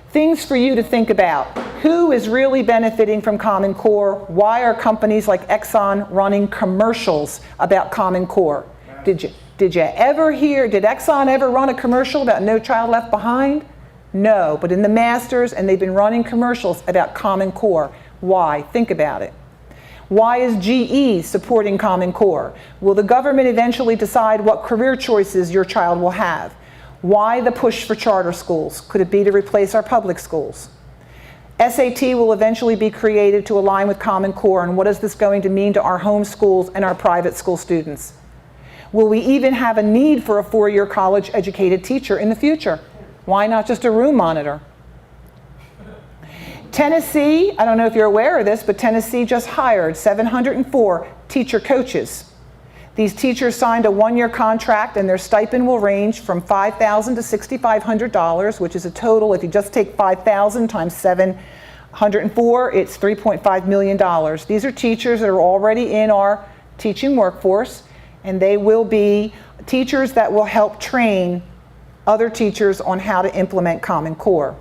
Things for you to think about. Who is really benefiting from Common Core? Why are companies like Exxon running commercials about Common Core? Did you ever hear, did Exxon ever run a commercial about No Child Left Behind? No, but in the Masters, and they've been running commercials about Common Core. Why? Think about it. Why is GE supporting Common Core? Will the government eventually decide what career choices your child will have? Why the push for charter schools? Could it be to replace our public schools? SAT will eventually be created to align with Common Core, and what is this going to mean to our home schools and our private school students? Will we even have a need for a 4-year college-educated teacher in the future? Why not just a room monitor? Tennessee, I don't know if you're aware of this, but Tennessee just hired 704 teacher coaches. These teachers signed a one-year contract, and their stipend will range from $5,000 to $6,500, which is a total, if you just take 5,000 times 704, it's $3.5 million. These are teachers that are already in our teaching workforce, and they will be teachers that will help train other teachers on how to implement Common Core.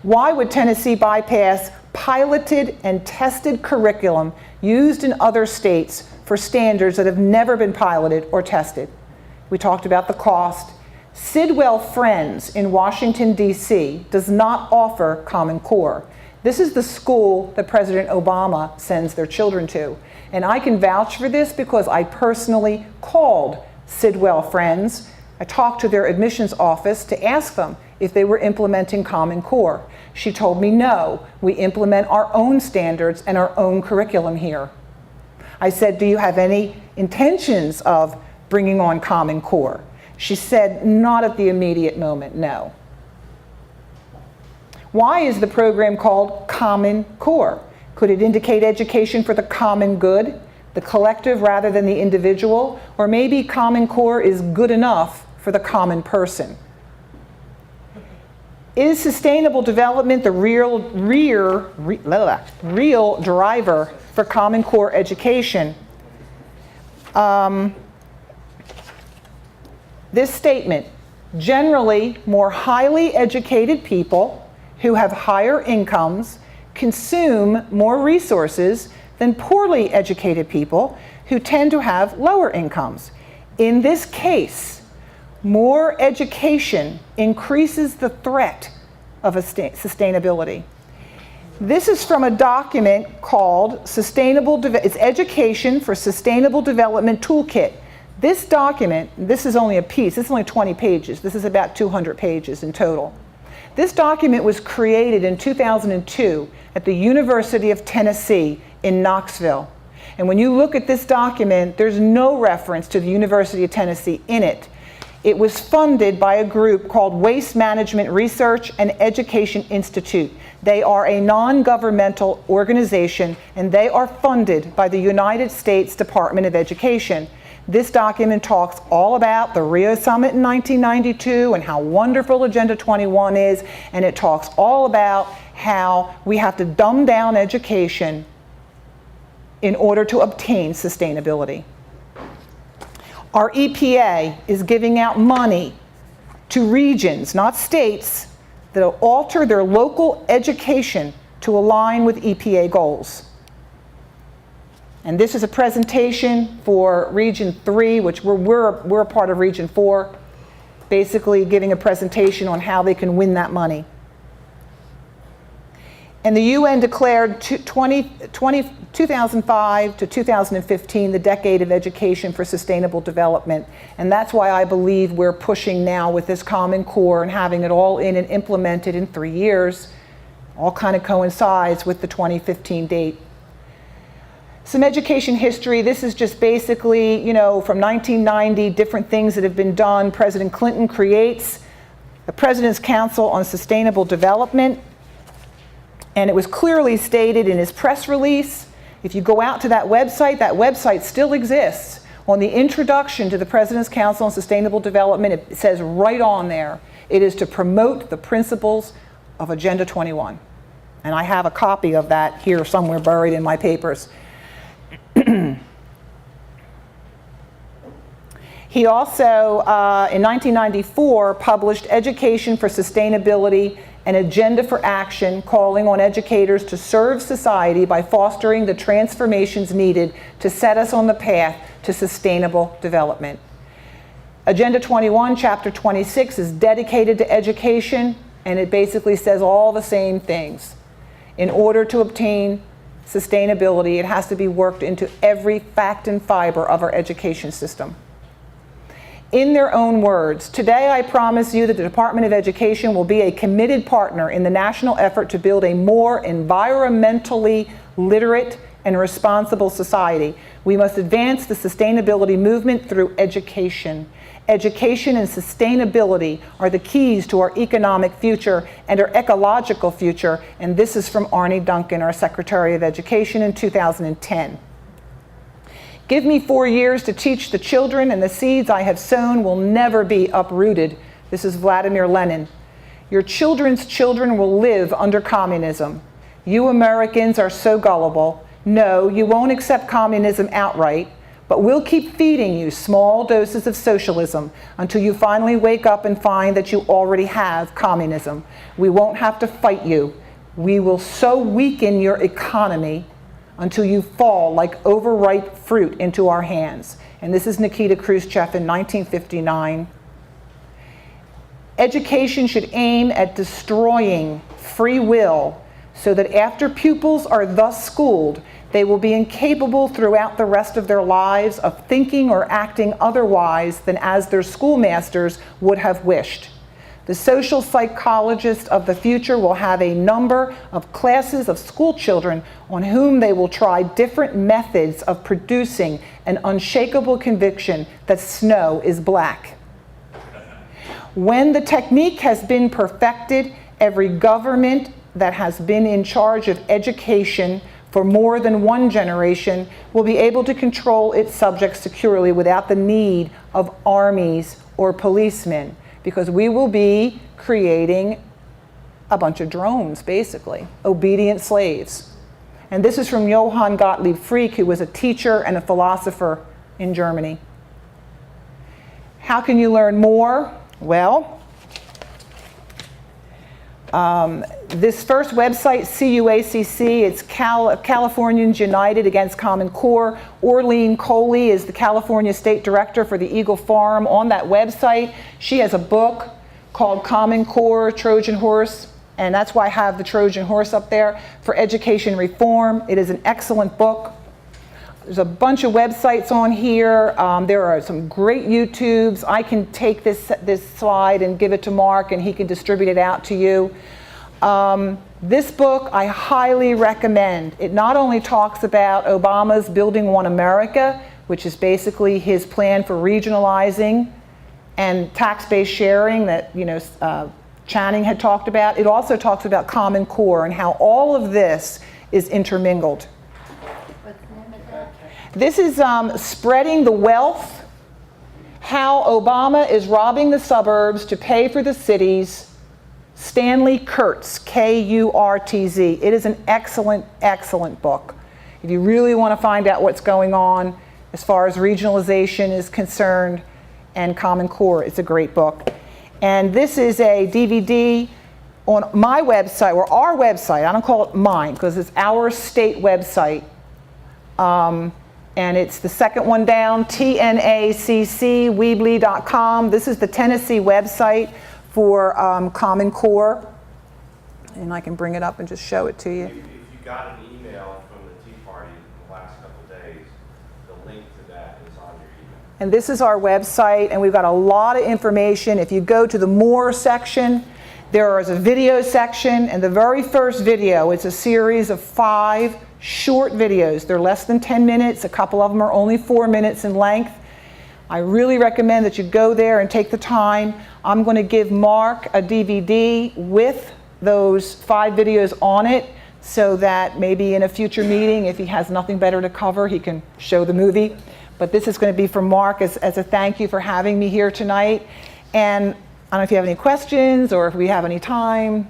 Why would Tennessee bypass piloted and tested curriculum used in other states for standards that have never been piloted or tested? We talked about the cost. Sidwell Friends in Washington, D.C. does not offer Common Core. This is the school that President Obama sends their children to. And I can vouch for this because I personally called Sidwell Friends. I talked to their admissions office to ask them if they were implementing Common Core. She told me, no, we implement our own standards and our own curriculum here. I said, do you have any intentions of bringing on Common Core? She said, not at the immediate moment, no. Why is the program called Common Core? Could it indicate education for the common good, the collective rather than the individual? Or maybe Common Core is good enough for the common person? Is sustainable development the real driver for Common Core education? This statement, generally more highly educated people who have higher incomes consume more resources than poorly educated people who tend to have lower incomes. In this case, more education increases the threat of sustainability. This is from a document called it's Education for Sustainable Development Toolkit. This document, this is only a piece, this is only 20 pages. This is about 200 pages in total. This document was created in 2002 at the University of Tennessee in Knoxville. And when you look at this document, there's no reference to the University of Tennessee in it. It was funded by a group called Waste Management Research and Education Institute. They are a non-governmental organization, and they are funded by the United States Department of Education. This document talks all about the Rio Summit in 1992 and how wonderful Agenda 21 is, and it talks all about how we have to dumb down education in order to obtain sustainability. Our EPA is giving out money to regions, not states, that will alter their local education to align with EPA goals. And this is a presentation for Region 3, which we're a part of Region 4, basically giving a presentation on how they can win that money. And the UN declared 2005 to 2015 the decade of education for sustainable development. And that's why I believe we're pushing now with this Common Core and having it all in and implemented in 3 years. All kind of coincides with the 2015 date. Some education history. This is just basically, from 1990, different things that have been done. President Clinton creates the President's Council on Sustainable Development, and it was clearly stated in his press release. If you go out to that website still exists. On the introduction to the President's Council on Sustainable Development, it says right on there, it is to promote the principles of Agenda 21. And I have a copy of that here somewhere buried in my papers. He also, in 1994, published Education for Sustainability, an Agenda for Action, calling on educators to serve society by fostering the transformations needed to set us on the path to sustainable development. Agenda 21, Chapter 26, is dedicated to education, and it basically says all the same things. In order to obtain sustainability, it has to be worked into every fact and fiber of our education system. In their own words, today I promise you that the Department of Education will be a committed partner in the national effort to build a more environmentally literate and responsible society. We must advance the sustainability movement through education. Education and sustainability are the keys to our economic future and our ecological future, and this is from Arne Duncan, our Secretary of Education, in 2010. Give me 4 years to teach the children, and the seeds I have sown will never be uprooted. This is Vladimir Lenin. Your children's children will live under communism. You Americans are so gullible. No, you won't accept communism outright, but we'll keep feeding you small doses of socialism until you finally wake up and find that you already have communism. We won't have to fight you. We will so weaken your economy until you fall like overripe fruit into our hands. And this is Nikita Khrushchev in 1959. Education should aim at destroying free will so that after pupils are thus schooled, they will be incapable throughout the rest of their lives of thinking or acting otherwise than as their schoolmasters would have wished. The social psychologist of the future will have a number of classes of school children on whom they will try different methods of producing an unshakable conviction that snow is black. When the technique has been perfected, every government that has been in charge of education for more than one generation will be able to control its subjects securely without the need of armies or policemen, because we will be creating a bunch of drones, basically, obedient slaves. And this is from Johann Gottlieb Frege, who was a teacher and a philosopher in Germany. How can you learn more? Well, this first website, CUACC, it's Californians United Against Common Core. Orleen Coley is the California State Director for the Eagle Forum. On that website, she has a book called Common Core, Trojan Horse, and that's why I have the Trojan Horse up there, for education reform. It is an excellent book. There's a bunch of websites on here. There are some great YouTubes. I can take this slide and give it to Mark, and he can distribute it out to you. This book I highly recommend. It not only talks about Obama's Building One America, which is basically his plan for regionalizing and tax-based sharing that Channing had talked about. It also talks about Common Core and how all of this is intermingled. This is Spreading the Wealth, how Obama is robbing the suburbs to pay for the cities. Stanley Kurtz, K-U-R-T-Z. It is an excellent, excellent book. If you really want to find out what's going on as far as regionalization is concerned and Common Core, it's a great book. And this is a DVD on my website, or our website. I don't call it mine because it's our state website. And it's the second one down, TNACCweebly.com. This is the Tennessee website for Common Core. And I can bring it up and just show it to you. If you got an email from the Tea Party in the last couple of days, the link to that is on your email. And this is our website, and we've got a lot of information. If you go to the More section, there is a video section, and the very first video, it's a series of 5 short videos. They're less than 10 minutes. A couple of them are only 4 minutes in length. I really recommend that you go there and take the time. I'm going to give Mark a DVD with those 5 videos on it so that maybe in a future meeting, if he has nothing better to cover, he can show the movie. But this is going to be from Mark as a thank you for having me here tonight. And I don't know if you have any questions or if we have any time.